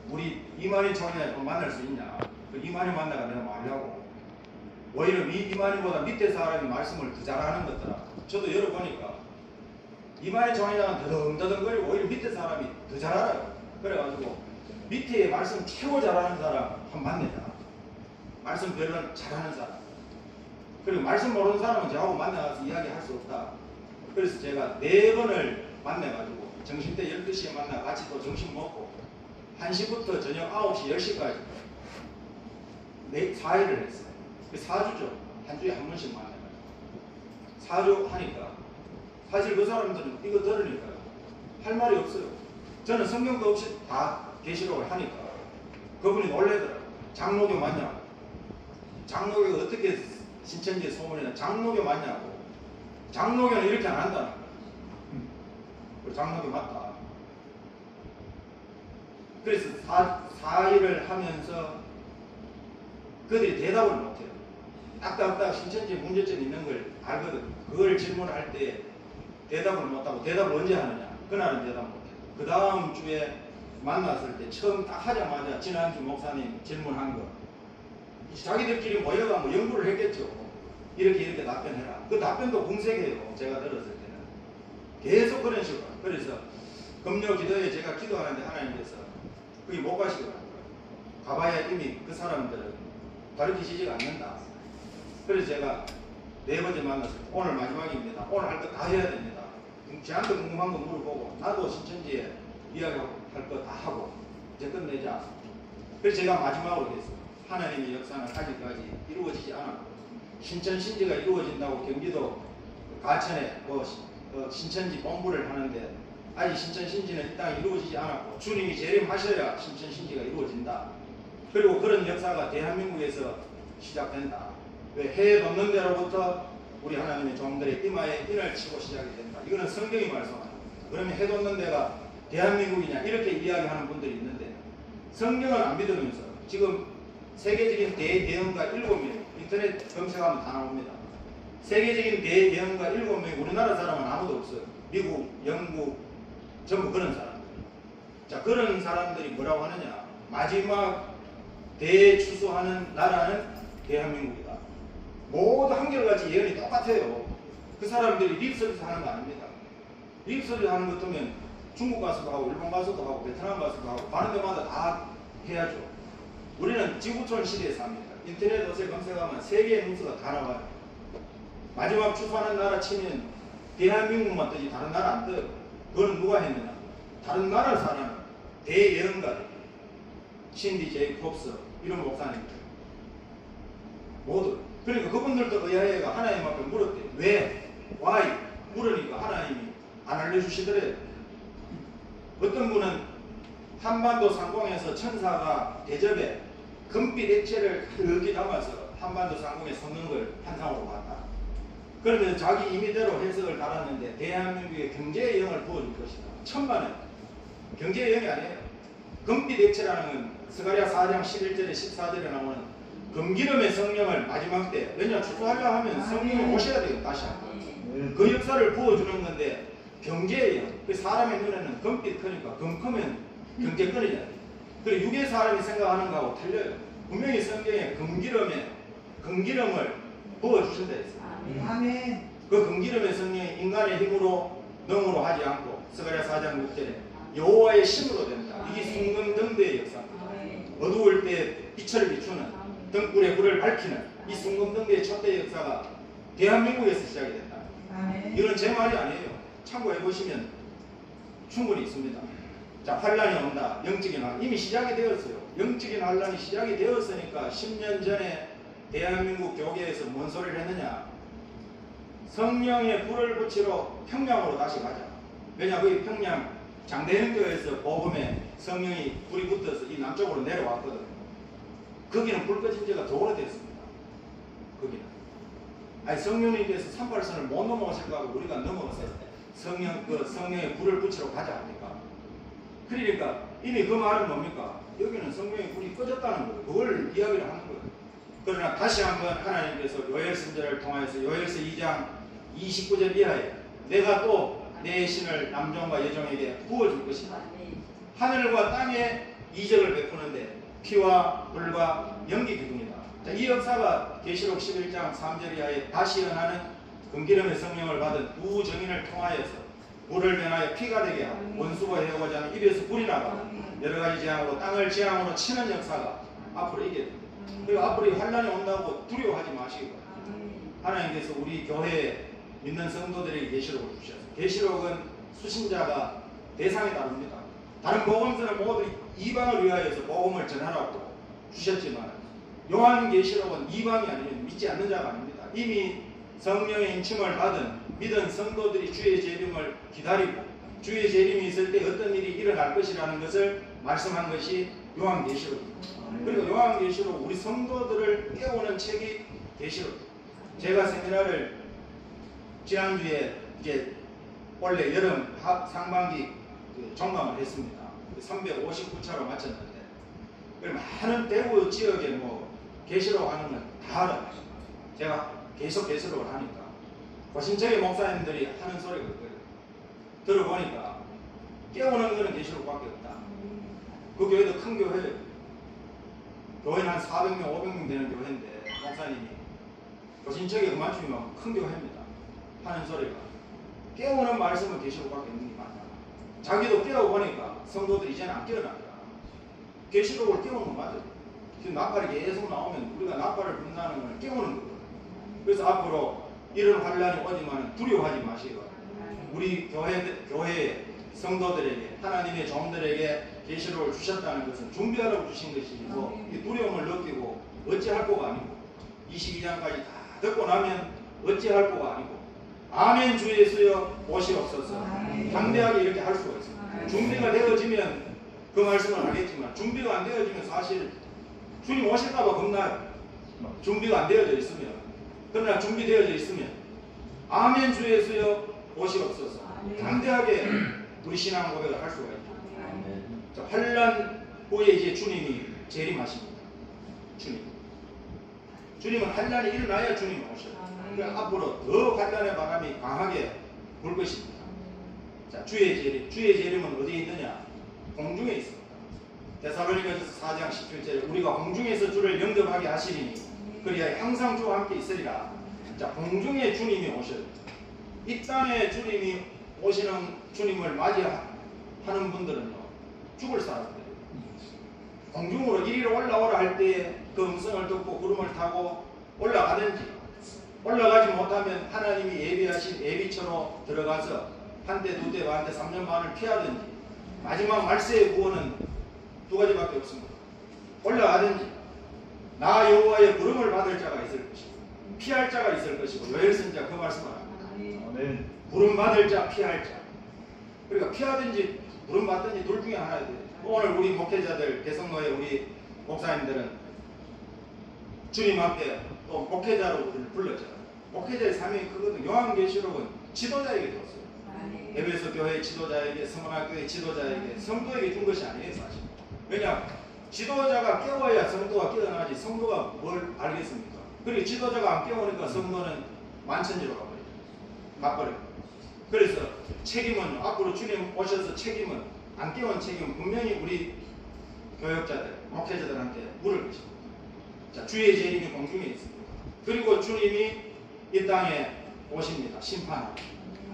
우리 이만희 총회에 좀 만날 수 있냐? 그 이만희 만나가 내가 말하려고. 오히려 이만희보다 밑에 사람이 말씀을 더 잘하는 것더라. 저도 열어보니까 이만희 총회장은 더듬더듬거리고 오히려 밑에 사람이 더 잘 알아요. 그래가지고 밑에 말씀 최고 잘하는 사람 한 만나자. 말씀 별로 잘하는 사람. 그리고 말씀 모르는 사람은 저하고 만나서 이야기할 수 없다. 그래서 제가 4번을 만나가지고 점심때 12시에 만나 같이 또 점심 먹고 1시부터 저녁 9시, 10시까지 4일을 했어요. 4주죠. 한 주에 한 번씩 만나가지고 4주 하니까 사실 그 사람들은 이거 들으니까요. 할 말이 없어요. 저는 성경도 없이 다 계시록을 하니까 그분이 놀래더라고요. 장로교 맞냐고. 장로교가 어떻게 신천지에 소문이나 장로교 맞냐고. 장로교는 이렇게 안 한다. 장로교 맞다. 그래서 4일을 하면서 그들이 대답을 못해요. 딱딱딱 신천지에 문제점이 있는 걸 알거든. 그걸 질문할 때 대답을 못하고 대답을 언제 하느냐. 그날은 대답 못해요. 그 다음 주에 만났을 때 처음 딱 하자마자 지난주 목사님 질문한 거 자기들끼리 모여가 뭐 연구를 했겠죠. 이렇게 답변해라. 그 답변도 공색해요. 제가 들었을 때는 계속 그런 식으로. 그래서 금요 기도에 제가 기도하는데 하나님께서 거기 못 가시더라고요. 가봐야 이미 그 사람들은 가르치시지가 않는다. 그래서 제가 4번째 만났을 때 오늘 마지막입니다. 오늘 할 거 다 해야 됩니다. 저한테 궁금한 거 물어보고 나도 신천지에 이야기할 거 다 하고 이제 끝내자. 그래서 제가 마지막으로 했어요. 하나님의 역사는 아직까지 이루어지지 않았고 신천 신지가 이루어진다고 경기도 가천에 신천지 본부를 하는데 아직 신천 신지는 이 땅에 이루어지지 않았고 주님이 재림하셔야 신천 신지가 이루어진다. 그리고 그런 역사가 대한민국에서 시작된다. 왜 해에 돋는 데로부터 우리 하나님의 종들의 이마에 인을 치고 시작이 된다. 이거는 성경이 말씀합니다. 그러면 해 돋는 데가 대한민국이냐 이렇게 이야기하는 분들이 있는데 성경을 안 믿으면서 지금 세계적인 대예언가 7명 인터넷 검색하면 다 나옵니다. 세계적인 대예언가 7명 우리나라 사람은 아무도 없어요. 미국, 영국 전부 그런 사람들. 자, 그런 사람들이 뭐라고 하느냐. 마지막 대추수하는 나라는 대한민국이다. 모두 한결같이 예언이 똑같아요. 그 사람들이 립서비스 하는 거 아닙니다. 립서비스 하는 것 같으면 중국 가서도 하고 일본 가서도 하고 베트남 가서도 하고 가는 데마다 다 해야죠. 우리는 지구촌 시대에 삽니다. 인터넷 옷에 검색하면 세계의 뉴스가 다 나와요. 마지막 추수하는 나라 치면 대한민국만 뜨지 다른 나라 안 떠요. 그건 누가 했느냐. 다른 나라 사람 대예언가들 신디 제이콥스 이런 목사님들 모두. 그러니까 그분들도 의아해가 하나님 앞에 물었대. 왜? Why? 물으니까 하나님이 안 알려주시더래요. 어떤 분은 한반도 상공에서 천사가 대접에 금빛 액체를 크게 담아서 한반도 상공에 솟는 걸 환상으로 봤다. 그러면서 자기 임의대로 해석을 달았는데 대한민국에 경제의 영을 부어줄 것이다. 천만에 경제의 영이 아니에요. 금빛 액체라는 건 스가랴 4장 11절에 14절에 나오는 금기름의 성령을 마지막 때 왜냐 추수하려 하면 성령이 오셔야 돼요. 다시 한번 그 역사를 부어주는 건데 경제의 영. 그 사람의 눈에는 금빛 크니까 금 크면 경제 끊이잖아요. 그리고 육의 사람이 생각하는 거하고 틀려요. 분명히 성경에 금기름을 부어주신다 했어요. 아멘. 그 금기름의 성령이 인간의 힘으로 능으로 하지 않고 스가랴 4장 6절에 여호와의 심으로 된다. 이게 순금등대의 역사입니다. 어두울 때 빛을 비추는 등불에 불을 밝히는 이 순금등대의 첫대 역사가 대한민국에서 시작이 된다. 이건 제 말이 아니에요. 참고해 보시면 충분히 있습니다. 자, 환란이 온다. 영적인 환란. 이미 시작이 되었어요. 영적인 환란이 시작이 되었으니까 10년 전에 대한민국 교계에서 뭔 소리를 했느냐. 성령의 불을 붙이러 평양으로 다시 가자. 왜냐, 거기 평양 장대행교에서 복음에 성령이 불이 붙어서 이 남쪽으로 내려왔거든. 거기는 불 꺼진 지가 더 오래됐습니다. 거기는. 아니, 성령님께서 38선을 못 넘어오실 거하고 우리가 넘어가서 성령의 불을 붙이러 가자 합니까? 그러니까 이미 그 말은 뭡니까? 여기는 성령의 불이 꺼졌다는 거예요. 그걸 이야기를 하는 거예요. 그러나 다시 한번 하나님께서 요엘서를 통하여서 요엘서 2장 29절 이하에 내가 또 내 신을 남종과 여종에게 부어줄 것이다. 하늘과 땅에 이적을 베푸는데 피와 불과 연기 기둥이다. 자, 이 역사가 계시록 11장 3절 이하에 다시 일어나는 금기름의 성령을 받은 두 증인을 통하여서 물을 변하여 피가 되게 하고 원수가 해오고자 하는 입에서 불이 나가고 여러 가지 재앙으로 땅을 재앙으로 치는 역사가 앞으로 있게 됩니다. 그리고 앞으로 이 환란이 온다고 두려워하지 마시고 하나님께서 우리 교회에 믿는 성도들에게 계시록을 주셨어요. 계시록은 수신자가 대상에 다릅니다. 다른 복음서는 모두 이방을 위하여서 복음을 전하라고 주셨지만 요한계시록은 이방이 아니면 믿지 않는 자가 아닙니다. 이미 성령의 인침을 받은 믿은 성도들이 주의 재림을 기다리고 주의 재림이 있을 때 어떤 일이 일어날 것이라는 것을 말씀한 것이 요한계시록입니다. 그리고 요한계시록 우리 성도들을 깨우는 책이 계시록. 제가 세미나를 지난주에 이제 원래 여름 상반기 종강을 했습니다. 359차로 마쳤는데 많은 대구 지역에 뭐 계시록 하는 건 다 알아요. 제가 계속 계시록을 하니까 고신철의 목사님들이 하는 소리가 그거예요. 들어보니까 깨우는 거는 계시록밖에 없다. 그 교회도 큰 교회예요. 교회는 한 400명, 500명 되는 교회인데 목사님이 고신철이 그만추면 큰 교회입니다. 하는 소리가 깨우는 말씀은 계시록밖에 없는 게 맞다. 자기도 깨워보니까 성도들이 이제는 안 깨어납니다. 계시록을 깨우는 건 맞아요. 지금 낙발이 계속 나오면 우리가 낙발을 분다는 걸 깨우는 거거든요. 그래서 앞으로 이런 환란이 오지만 두려워하지 마시고 우리 교회 성도들에게 하나님의 종들에게 계시록을 주셨다는 것은 준비하라고 주신 것이고 이 두려움을 느끼고 어찌할 거가 아니고 22장까지 다 듣고 나면 어찌할 거가 아니고 아멘 주 예수여 오시옵소서 담대하게 이렇게 할 수가 있습니다. 준비가 되어지면 그 말씀을 하겠지만 준비가 안 되어지면 사실 주님 오실까봐 겁나요. 준비가 안 되어져 있으면. 그러나 준비되어져 있으면 아멘 주 예수여 오시옵소서 담대하게 우리 신앙 고백을 할 수가 있죠. 환란 후에 이제 주님이 재림하십니다. 주님은 환란이 일어나야 주님이 오셔요. 그러니까 앞으로 더 환란의 바람이 강하게 불 것입니다. 자, 주의 재림은 어디에 있느냐? 공중에 있습니다. 데살로니가서 4장 17절에 우리가 공중에서 주를 영접하게 하시리니 그리하여 항상 주와 함께 있으리라. 자, 공중에 주님이 오셔요. 이 땅에 주님이 오시는 주님을 맞이하는 분들은요 죽을 사람들이에요. 공중으로 이리로 올라오라 할 때에 그 음성을 듣고 구름을 타고 올라가든지 올라가지 못하면 하나님이 예비하신 예비처로 들어가서 한때 두때 반때 3년 반을 피하든지 마지막 말세의 구원은 두 가지밖에 없습니다. 올라가든지 나 여호와의 부름을 받을 자가 있을 것이고 피할 자가 있을 것이고 요엘선지자 그 말씀을 합니다. 부름 받을 자 피할 자. 그러니까 피하든지 부름 받든지 둘 중에 하나야 돼요. 오늘 우리 목회자들 개성노예 우리 목사님들은 주님 앞에 또 목회자로 불렀잖아요. 목회자의 사명이 크거든. 요한계시록은 지도자에게 줬어요. 에베소 교회 지도자에게, 서문학교의 지도자에게, 성도에게 준 것이 아니에요 사실. 왜냐? 지도자가 깨워야 성도가 깨어나지 성도가 뭘 알겠습니까? 그리고 지도자가 안 깨우니까 성도는 만천지로 가버려요. 그래서 책임은 앞으로 주님 오셔서 책임은 안 깨운 책임은 분명히 우리 교역자들, 목회자들한테 물을 것입니다. 자, 주의 재림이 공중에 있습니다. 그리고 주님이 이 땅에 오십니다. 심판하고.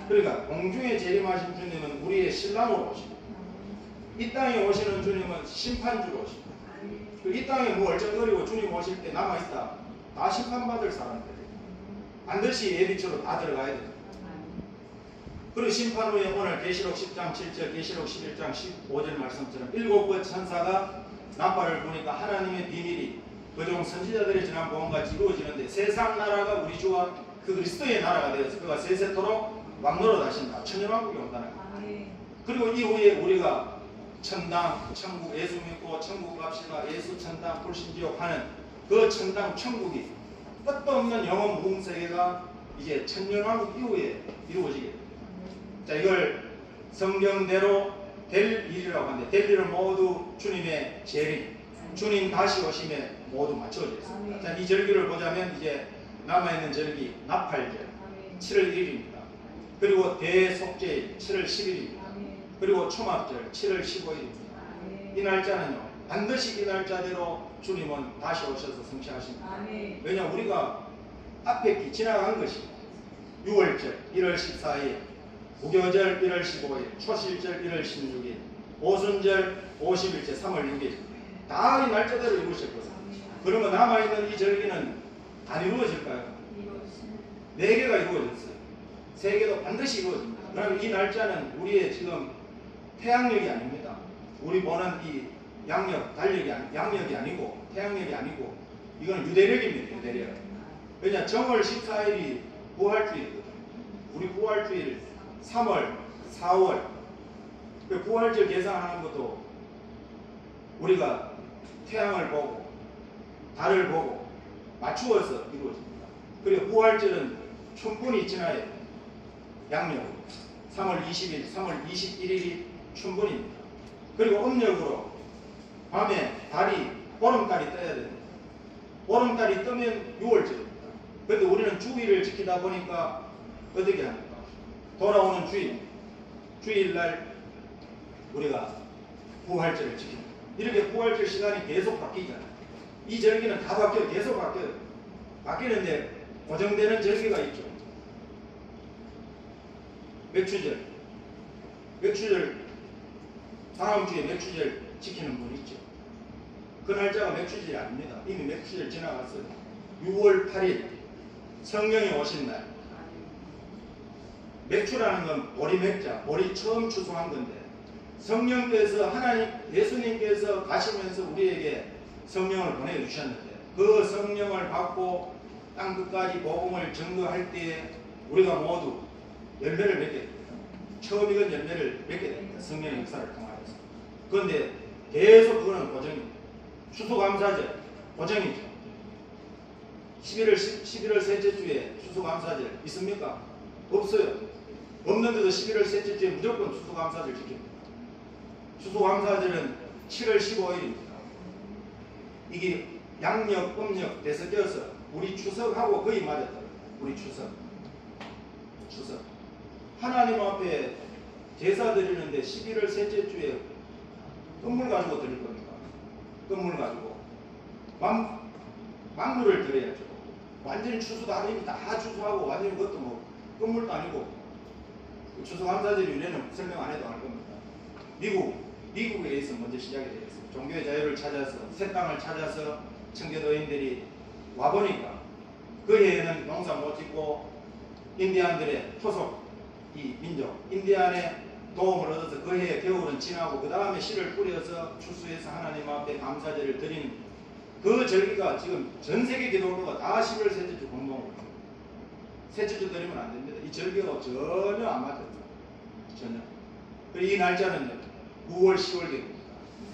그러니까 공중에 재림하신 주님은 우리의 신랑으로 오십니다. 이 땅에 오시는 주님은 심판주로 오십니다. 이 땅에 뭐 얼쩡거리고 주님 오실 때 남아있다. 다 심판받을 사람들이에요. 반드시 예비처로 다 들어가야 돼요. 그리고 심판 후에 오늘 계시록 10장 7절, 계시록 11장 15절 말씀처럼 7번 천사가 나팔을 부니까 하나님의 비밀이 그종 선지자들의 전한 복음같이 이루어지는데 세상 나라가 우리 주와 그 그리스도의 나라가 되어서 그가 세세토록 왕노릇 하신다. 천년왕국이 온다는 거예요. 그리고 이후에 우리가 천당, 천국, 예수 믿고 천국 갑시다. 예수 천당, 불신지옥 하는 그 천당, 천국이 끝도 없는 영원 무궁세계가 이제 천년왕국 이후에 이루어지게 됩니다. 자, 이걸 성경대로 될 일이라고 하는데 될 일은 모두 주님의 재림, 주님 다시 오심에 모두 맞춰져 있습니다. 자, 이 절기를 보자면 이제 남아있는 절기 나팔절 7월 1일입니다. 그리고 대속제일 7월 10일입니다. 그리고 초막절 7월 15일입니다. 이 날짜는요, 반드시 이 날짜대로 주님은 다시 오셔서 성취하십니다. 왜냐, 우리가 앞에 지나간 것이 6월절 1월 14일, 무교절 1월 15일, 초실절 1월 16일, 오순절 50일째 3월 6일 다 이 날짜대로 이루어졌거든요. 그러면 남아있는 이 절기는 안 이루어질까요? 4개가 이루어졌어요. 3개도 반드시 이루어집니다. 그러면 이 날짜는 우리의 지금 태양력이 아닙니다. 우리 보는 이 양력, 달력이 양력이 아니고 태양력이 아니고 이거는 유대력입니다. 유대력. 왜냐, 정월 14일이 부활주일이거든요. 우리 부활주일 3월, 4월 부활절 계산하는 것도 우리가 태양을 보고 달을 보고 맞추어서 이루어집니다. 그리고 부활절은 춘분이 지나야 양력 3월 20일, 3월 21일이 춘분입니다. 그리고 음력으로 밤에 달이 보름달이 떠야 됩니다. 보름달이 뜨면 6월절입니다. 그런데 우리는 주일을 지키다 보니까 어떻게 합니까? 돌아오는 주일날 우리가 부활절을 지킵니다. 이렇게 부활절 시간이 계속 바뀌잖아요. 이 절기는 다 바뀌어요. 계속 바뀌어요. 바뀌는데 고정되는 절기가 있죠. 맥추절. 맥추절 다음 주에 맥추절 지키는 분 있죠. 그 날짜가 맥추절이 아닙니다. 이미 맥추절 지나갔어요. 6월 8일 성령이 오신 날. 맥추라는 건 보리 맥자, 보리 처음 추수한 건데 성령께서 하나님 예수님께서 가시면서 우리에게 성령을 보내주셨는데 그 성령을 받고 땅 끝까지 복음을 증거할 때에 우리가 모두 열매를 맺게 됩니다. 처음 익은 열매를 맺게 됩니다. 성령의 역사를 통하여서. 그런데 계속 그거는 고정입니다. 추수감사절 고정이죠. 11월 셋째 주에 추수감사절 있습니까? 없어요. 없는데도 11월 셋째 주에 무조건 추수감사절 지킵니다. 추수감사절은 7월 15일입니다. 이게 양력, 음력 되섞여서 우리 추석하고 거의 맞았더라고요. 우리 추석. 하나님 앞에 제사 드리는데 11월 셋째 주에 건물 가지고 드릴 겁니까? 건물 가지고 만물을 드려야죠. 완전히 추수도 아니면 다 추수하고 완전히 그것도 뭐 건물도 아니고 추수감사절 유래는 설명 안 해도 알 겁니다. 미국에서 먼저 시작이 되었어요. 종교의 자유를 찾아서 새 땅을 찾아서 청교도인들이 와보니까 그 해에는 농사 못 짓고 인디안들의 토속 이 민족 인디안의 도움을 얻어서 그 해에 겨울은 지나고 그 다음에 씨를 뿌려서 추수해서 하나님 앞에 감사제를 드리는 그 절기가 지금 전 세계 기독교가 다 11월 셋째 주 공동으로 셋째 주 드리면 안 됩니다. 이 절기가 전혀 안 맞아요. 전혀. 그리고 이 날짜는 9월 10월 됩니다.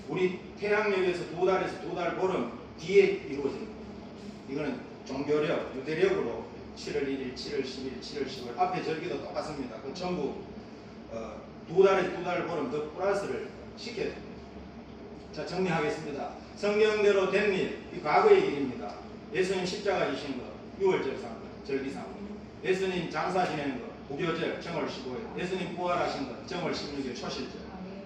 우리 태양력에서 2달에서 2달 보름 뒤에 이루어집니다. 이거는 종교력, 유대력으로 7월 1일, 7월 10일, 7월 10월 앞에 절기도 똑같습니다. 그 전부 2달에서 2달 보름 더 플러스를 시켜야 됩니다. 자, 정리하겠습니다. 성경대로 된 일, 이 과거의 일입니다. 예수님 십자가 지신 거 6월절상 절기상, 예수님 장사 지내는 거 무교절 정월 15일, 예수님 부활하신 거 정월 16일 초실절,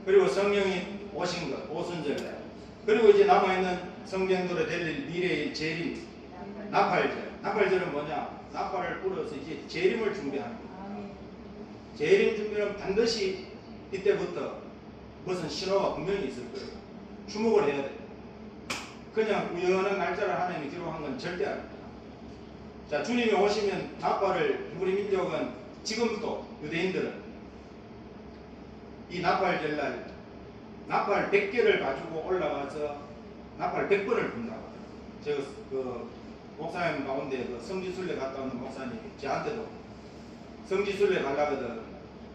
그리고 성령이 오신 것 오순절, 그리고 이제 남아있는 성경대로 될 일 미래의 재림 나팔절. 나팔절은 뭐냐? 나팔을 불어서 이제 재림을 준비하는 거예요. 재림 준비는 반드시 이때부터 무슨 신호가 분명히 있을 거예요. 주목을 해야 돼요. 그냥 우연한 날짜를 하나님이 기록한 건 절대 아닙니다. 자, 주님이 오시면 나팔을 우리 민족은 지금도 유대인들은 이 나팔절날 나팔 100개를 가지고 올라가서 나팔 100번을 분다고. 제가 그 목사님 가운데 그 성지순례 갔다 오는 목사님이 저한테도 성지순례 가려거든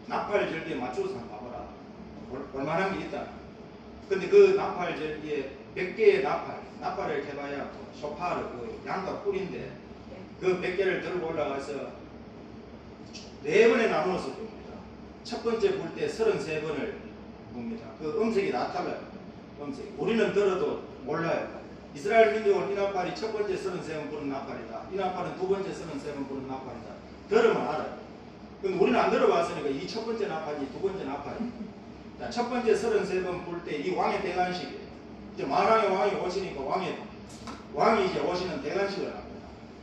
나팔 절기에 맞춰서 한번 봐봐라. 볼만한 게 있다. 근데 그 나팔 절기에 100개의 나팔을 해봐야 소파르 그 양가 뿔인데 그 100개를 들고 올라가서 4번에 나누어서 봅니다. 첫 번째 불 때 33번을 봅니다. 그 음색이 다 달라요. 음색이. 우리는 들어도 몰라요. 이스라엘 민족은 이 나팔이 첫 번째 33번 부른 나팔이다. 이 나팔은 두 번째 33번 부른 나팔이다. 들으면 알아요. 근데 우리는 안 들어봤으니까 이 첫 번째 나팔이 두 번째 나팔이 자, 첫 번째 33번 볼 때 이 왕의 대관식이에요. 이제 만왕의 왕이 오시니까 왕이 이제 오시는 대관식을 합니다.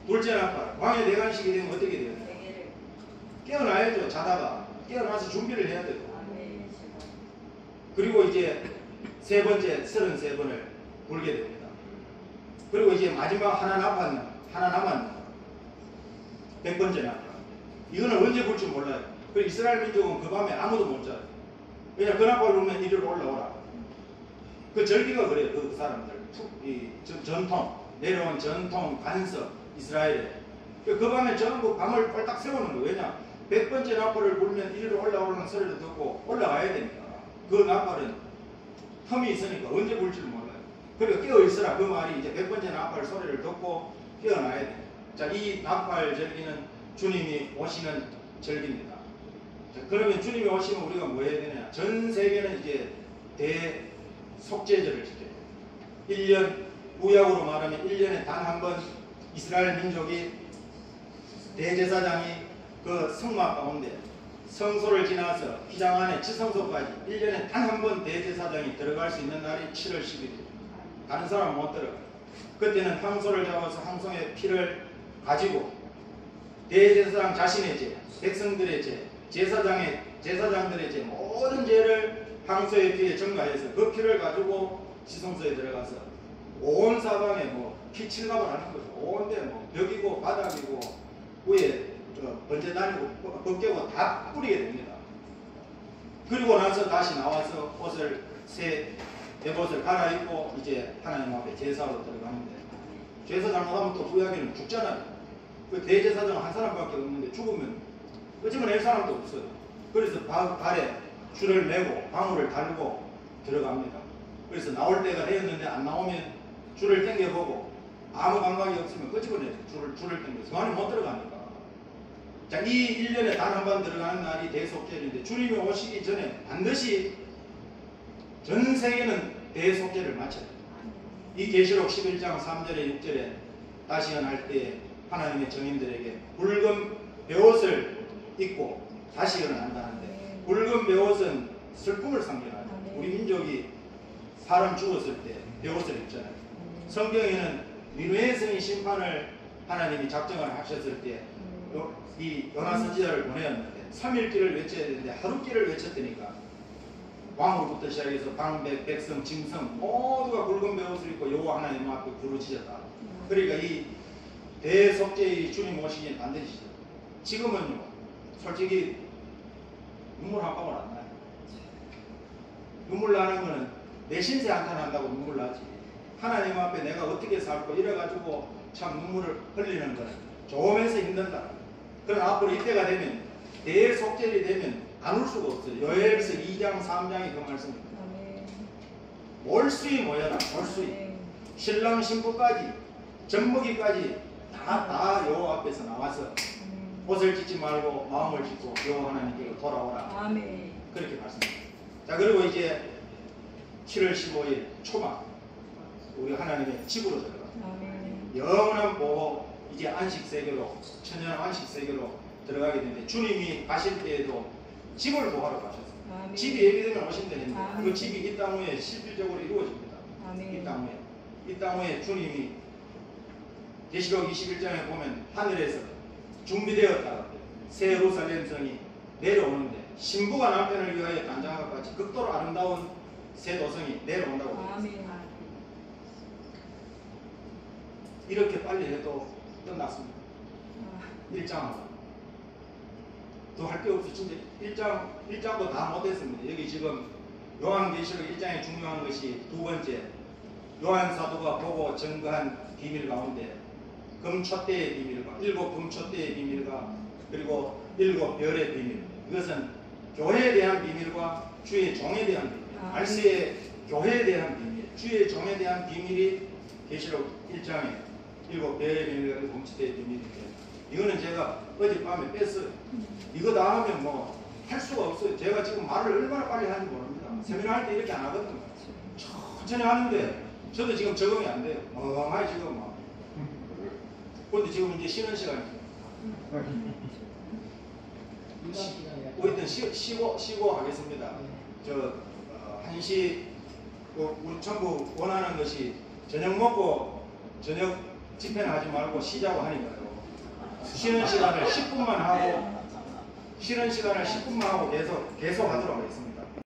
둘째 나팔 왕의 대관식이 되면 어떻게 돼요? 깨어나야죠. 자다가 깨어나서 준비를 해야 돼요. 그리고 이제 세 번째 33번을 불게 됩니다. 그리고 이제 마지막 하나 남았는 100번째 나팔. 이거는 언제 불 줄 몰라요. 그 이스라엘 민족은 그 밤에 아무도 못 자요. 왜냐, 그 나팔 울면 이리로 올라오라. 그 절기가 그래요. 그 사람들 이 전통 내려온 전통 간섭 이스라엘에 그 밤에 전부 밤을 꼴딱 세우는 거예요. 왜냐, 100번째 나팔을 불면 이리로 올라오는 소리를 듣고 올라가야 되니까. 그 나팔은 텀이 있으니까 언제 불지를 몰라요. 그러니까 깨어있으라 그 말이 이제 100번째 나팔 소리를 듣고 깨어나야 돼요. 자, 이 나팔 절기는 주님이 오시는 절기입니다. 자, 그러면 주님이 오시면 우리가 뭐 해야 되냐? 전 세계는 이제 대속죄절을 지켜요. 1년 구약으로 말하면 1년에 단 한 번 이스라엘 민족이 대제사장이 그 성막 가운데 성소를 지나서 휘장 안에 지성소까지 1년에 단 한 번 대제사장이 들어갈 수 있는 날이 7월 10일이에요. 다른 사람은 못 들어가요. 그때는 황소를 잡아서 황소의 피를 가지고 대제사장 자신의 죄, 백성들의 죄, 제사장들의 죄 모든 죄를 황소의 피에 증가해서 그 피를 가지고 지성소에 들어가서 온 사방에 뭐 피칠갑을 하는 거죠. 온데 뭐 벽이고 바닥이고 위에 번제 다니고 벗겨고 다 뿌리게 됩니다. 그리고 나서 다시 나와서 새 옷을 갈아입고 이제 하나님 앞에 제사로 들어가는데, 제사 잘못하면 또 구약에는 죽잖아요. 그 대제사장 한 사람밖에 없는데 죽으면 끄집어낼 사람도 없어요. 그래서 발에 줄을 메고 방울을 달고 들어갑니다. 그래서 나올 때가 되었는데 안 나오면 줄을 당겨보고 아무 감각이 없으면 끄집어내서 줄을 당겨서 그 안에 못 들어가니까. 자, 이 1년에 단 한 번 들어가는 날이 대속죄인데 주님이 오시기 전에 반드시 전 세계는 대속죄를 마쳐요. 이 계시록 11장 3절에 6절에 다시 연할 때 하나님의 정인들에게 붉은 베옷을 입고 다시 일어난다는데, 붉은 베옷은 슬픔을 상징하죠. 우리 민족이 사람 죽었을 때 베옷을 입잖아요. 성경에는 니느웨 성의 심판을 하나님이 작정을 하셨을 때 이 요나 선지자를 보내었는데 3일길을 외쳐야 되는데 하루길을 외쳤다니까 왕으로부터 시작해서 방백, 백성, 짐승 모두가 붉은 베옷을 입고 여호와 하나님 앞에 부르짖었다. 그러니까 이 대속죄의 주님 오시기엔 반드시. 지금은요 솔직히 눈물 한 방울 안 나요. 눈물 나는 거는 내 신세 한탄한다고 눈물 나지, 하나님 앞에 내가 어떻게 살고 이래가지고 참 눈물을 흘리는 거는 좋으면서 힘든다. 그러나 앞으로 이때가 되면 대속죄일이 되면 안 울 수가 없어요. 요엘서 2장 3장이 그 말씀입니다. 몰수이 모여라. 몰수이 신랑 신부까지 젖먹이까지 다 여호와 앞에서 나와서 옷을 찢지 말고 마음을 찢고 여호와 하나님께로 돌아오라. 아멘. 그렇게 말씀합니다. 자, 그리고 이제 7월 15일 초막 우리 하나님의 집으로 들어갑니다. 영원한 보호, 이제 안식세계로, 천년 안식세계로 들어가게 되는데, 주님이 가실 때에도 집을 보호하러 가셨어요. 아멘. 집이 예비되면 오신다 했는데 아멘. 그 집이 이 땅 위에 실질적으로 이루어집니다. 아멘. 이 땅 위에 주님이 계시록 21장에 보면 하늘에서 준비되었다. 새 예루살렘 성이 내려오는데 신부가 남편을 위하여 단장과 같이 극도로 아름다운 새 도성이 내려온다고 합니다. 아멘. 이렇게 빨리 해도 끝났습니다. 1장하고 더 할 게 없어. 진짜 1장도 다 못했습니다. 여기 지금 요한계시록 1장에 중요한 것이 두 번째, 요한 사도가 보고 증거한 비밀 가운데 금촛대의 비밀과 7 금촛대의 비밀과 그리고 7 별의 비밀, 이것은 교회에 대한 비밀과 주의 종에 대한 비밀, 말세의 교회에 대한 비밀, 주의 종에 대한 비밀이 계시록 1장에 7 별의 비밀과 금촛대의 비밀인데, 이거는 제가 어젯밤에 뺐어요. 이거 다 하면 뭐 할 수가 없어요. 제가 지금 말을 얼마나 빨리 하는지 모릅니다. 세미나 할 때 이렇게 안 하거든요. 천천히 하는데 저도 지금 적응이 안 돼요. 멍하니 지금 막. 그런데 지금 이제 쉬는 시간이에요. 우리 일단 쉬고 하겠습니다. 1시 우리 전부 원하는 것이 저녁 먹고 저녁 집회는 하지 말고 쉬자고 하니까요. 쉬는 시간을 10분만 하고 계속 하도록 하겠습니다.